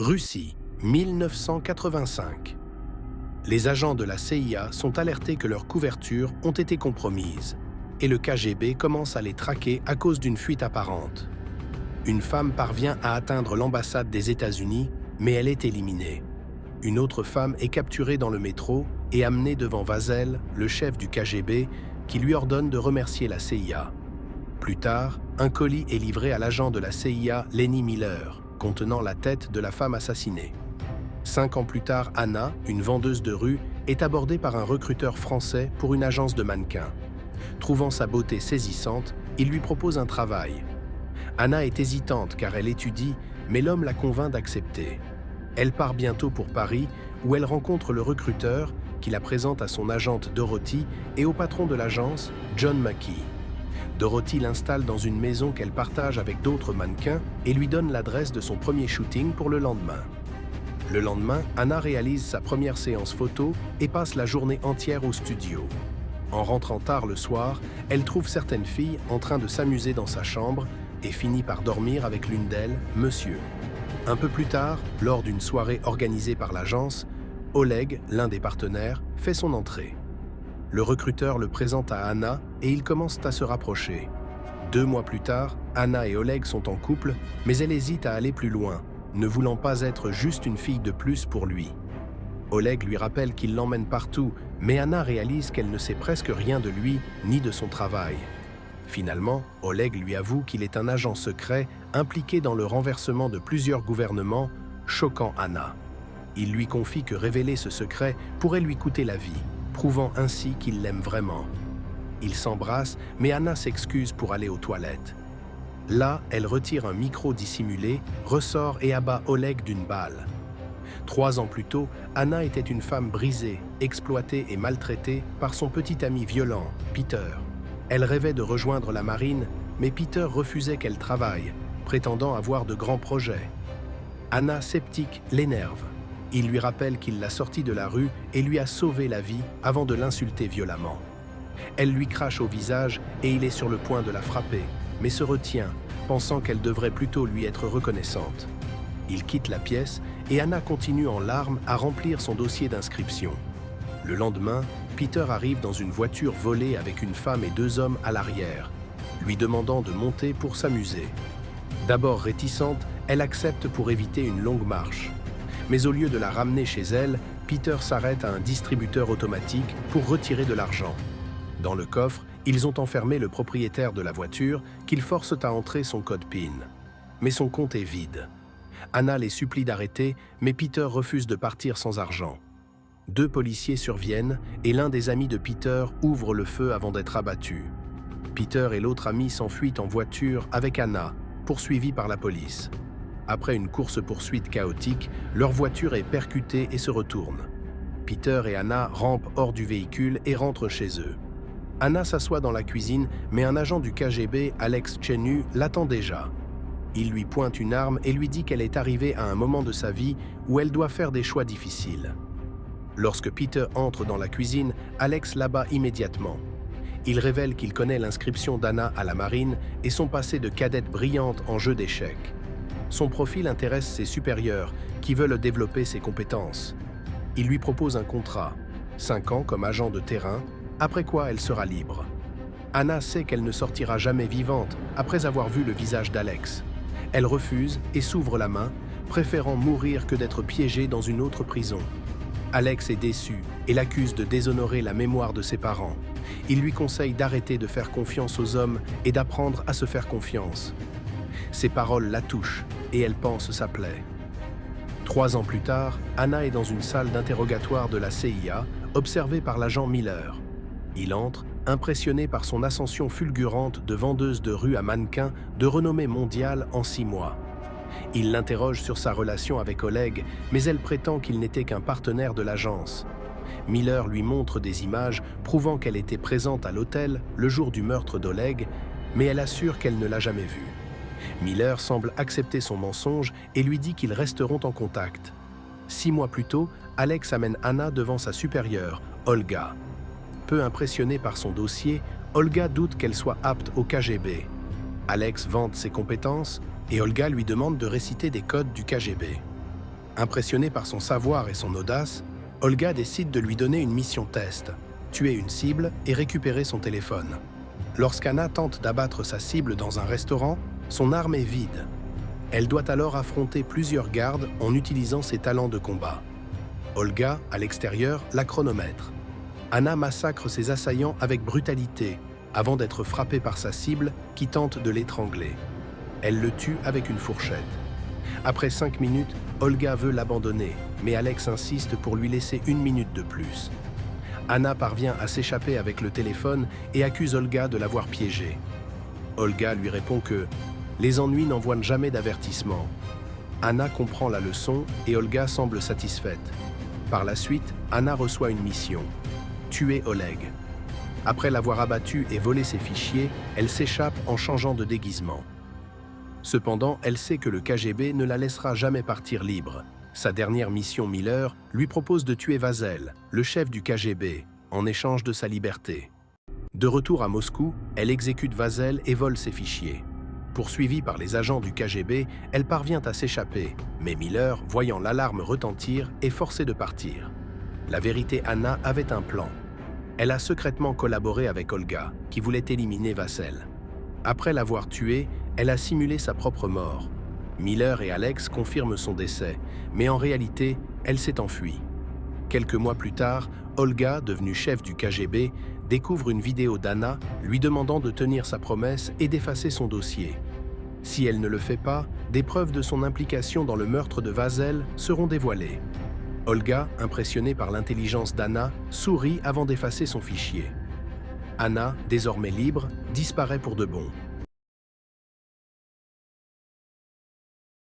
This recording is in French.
Russie, 1985. Les agents de la CIA sont alertés que leurs couvertures ont été compromises et le KGB commence à les traquer à cause d'une fuite apparente. Une femme parvient à atteindre l'ambassade des États-Unis, mais elle est éliminée. Une autre femme est capturée dans le métro et amenée devant Vazel, le chef du KGB, qui lui ordonne de remercier la CIA. Plus tard, un colis est livré à l'agent de la CIA, Lenny Miller, contenant la tête de la femme assassinée. 5 ans plus tard, Anna, une vendeuse de rue, est abordée par un recruteur français pour une agence de mannequins. Trouvant sa beauté saisissante, il lui propose un travail. Anna est hésitante car elle étudie, mais l'homme la convainc d'accepter. Elle part bientôt pour Paris, où elle rencontre le recruteur, qui la présente à son agente Dorothy et au patron de l'agence, John Mackey. Dorothy l'installe dans une maison qu'elle partage avec d'autres mannequins et lui donne l'adresse de son premier shooting pour le lendemain. Le lendemain, Anna réalise sa première séance photo et passe la journée entière au studio. En rentrant tard le soir, elle trouve certaines filles en train de s'amuser dans sa chambre et finit par dormir avec l'une d'elles, Monsieur. Un peu plus tard, lors d'une soirée organisée par l'agence, Oleg, l'un des partenaires, fait son entrée. Le recruteur le présente à Anna et ils commencent à se rapprocher. 2 mois plus tard, Anna et Oleg sont en couple, mais elle hésite à aller plus loin, ne voulant pas être juste une fille de plus pour lui. Oleg lui rappelle qu'il l'emmène partout, mais Anna réalise qu'elle ne sait presque rien de lui ni de son travail. Finalement, Oleg lui avoue qu'il est un agent secret impliqué dans le renversement de plusieurs gouvernements, choquant Anna. Il lui confie que révéler ce secret pourrait lui coûter la vie, prouvant ainsi qu'il l'aime vraiment. Ils s'embrassent, mais Anna s'excuse pour aller aux toilettes. Là, elle retire un micro dissimulé, ressort et abat Oleg d'une balle. 3 ans plus tôt, Anna était une femme brisée, exploitée et maltraitée par son petit ami violent, Peter. Elle rêvait de rejoindre la marine, mais Peter refusait qu'elle travaille, prétendant avoir de grands projets. Anna, sceptique, l'énerve. Il lui rappelle qu'il l'a sortie de la rue et lui a sauvé la vie avant de l'insulter violemment. Elle lui crache au visage et il est sur le point de la frapper, mais se retient, pensant qu'elle devrait plutôt lui être reconnaissante. Il quitte la pièce et Anna continue en larmes à remplir son dossier d'inscription. Le lendemain, Peter arrive dans une voiture volée avec une femme et 2 hommes à l'arrière, lui demandant de monter pour s'amuser. D'abord réticente, elle accepte pour éviter une longue marche. Mais au lieu de la ramener chez elle, Peter s'arrête à un distributeur automatique pour retirer de l'argent. Dans le coffre, ils ont enfermé le propriétaire de la voiture qu'ils forcent à entrer son code PIN. Mais son compte est vide. Anna les supplie d'arrêter, mais Peter refuse de partir sans argent. 2 policiers surviennent et l'un des amis de Peter ouvre le feu avant d'être abattu. Peter et l'autre ami s'enfuient en voiture avec Anna, poursuivis par la police. Après une course-poursuite chaotique, leur voiture est percutée et se retourne. Peter et Anna rampent hors du véhicule et rentrent chez eux. Anna s'assoit dans la cuisine, mais un agent du KGB, Alex Chenu, l'attend déjà. Il lui pointe une arme et lui dit qu'elle est arrivée à un moment de sa vie où elle doit faire des choix difficiles. Lorsque Peter entre dans la cuisine, Alex l'abat immédiatement. Il révèle qu'il connaît l'inscription d'Anna à la marine et son passé de cadette brillante en jeu d'échecs. Son profil intéresse ses supérieurs, qui veulent développer ses compétences. Il lui propose un contrat, 5 ans comme agent de terrain, après quoi elle sera libre. Anna sait qu'elle ne sortira jamais vivante après avoir vu le visage d'Alex. Elle refuse et s'ouvre la main, préférant mourir que d'être piégée dans une autre prison. Alex est déçu et l'accuse de déshonorer la mémoire de ses parents. Il lui conseille d'arrêter de faire confiance aux hommes et d'apprendre à se faire confiance. Ses paroles la touchent et elle pense sa plaie. 3 ans plus tard, Anna est dans une salle d'interrogatoire de la CIA, observée par l'agent Miller. Il entre, impressionné par son ascension fulgurante de vendeuse de rue à mannequin de renommée mondiale en 6 mois. Il l'interroge sur sa relation avec Oleg, mais elle prétend qu'il n'était qu'un partenaire de l'agence. Miller lui montre des images prouvant qu'elle était présente à l'hôtel le jour du meurtre d'Oleg, mais elle assure qu'elle ne l'a jamais vu. Miller semble accepter son mensonge et lui dit qu'ils resteront en contact. 6 mois plus tôt, Alex amène Anna devant sa supérieure, Olga. Peu impressionnée par son dossier, Olga doute qu'elle soit apte au KGB. Alex vante ses compétences et Olga lui demande de réciter des codes du KGB. Impressionnée par son savoir et son audace, Olga décide de lui donner une mission test, tuer une cible et récupérer son téléphone. Lorsqu'Anna tente d'abattre sa cible dans un restaurant, son arme est vide. Elle doit alors affronter plusieurs gardes en utilisant ses talents de combat. Olga, à l'extérieur, la chronomètre. Anna massacre ses assaillants avec brutalité, avant d'être frappée par sa cible qui tente de l'étrangler. Elle le tue avec une fourchette. Après 5 minutes, Olga veut l'abandonner, mais Alex insiste pour lui laisser 1 minute de plus. Anna parvient à s'échapper avec le téléphone et accuse Olga de l'avoir piégée. Olga lui répond que les ennuis n'envoient jamais d'avertissement. Anna comprend la leçon et Olga semble satisfaite. Par la suite, Anna reçoit une mission, tuer Oleg. Après l'avoir abattu et volé ses fichiers, elle s'échappe en changeant de déguisement. Cependant, elle sait que le KGB ne la laissera jamais partir libre. Sa dernière mission Miller lui propose de tuer Vazel, le chef du KGB, en échange de sa liberté. De retour à Moscou, elle exécute Vazel et vole ses fichiers. Poursuivie par les agents du KGB, elle parvient à s'échapper, mais Miller, voyant l'alarme retentir, est forcé de partir. La vérité, Anna avait un plan. Elle a secrètement collaboré avec Olga, qui voulait éliminer Vazel. Après l'avoir tué, elle a simulé sa propre mort. Miller et Alex confirment son décès, mais en réalité, elle s'est enfuie. Quelques mois plus tard, Olga, devenue chef du KGB, découvre une vidéo d'Anna lui demandant de tenir sa promesse et d'effacer son dossier. Si elle ne le fait pas, des preuves de son implication dans le meurtre de Vazel seront dévoilées. Olga, impressionnée par l'intelligence d'Anna, sourit avant d'effacer son fichier. Anna, désormais libre, disparaît pour de bon.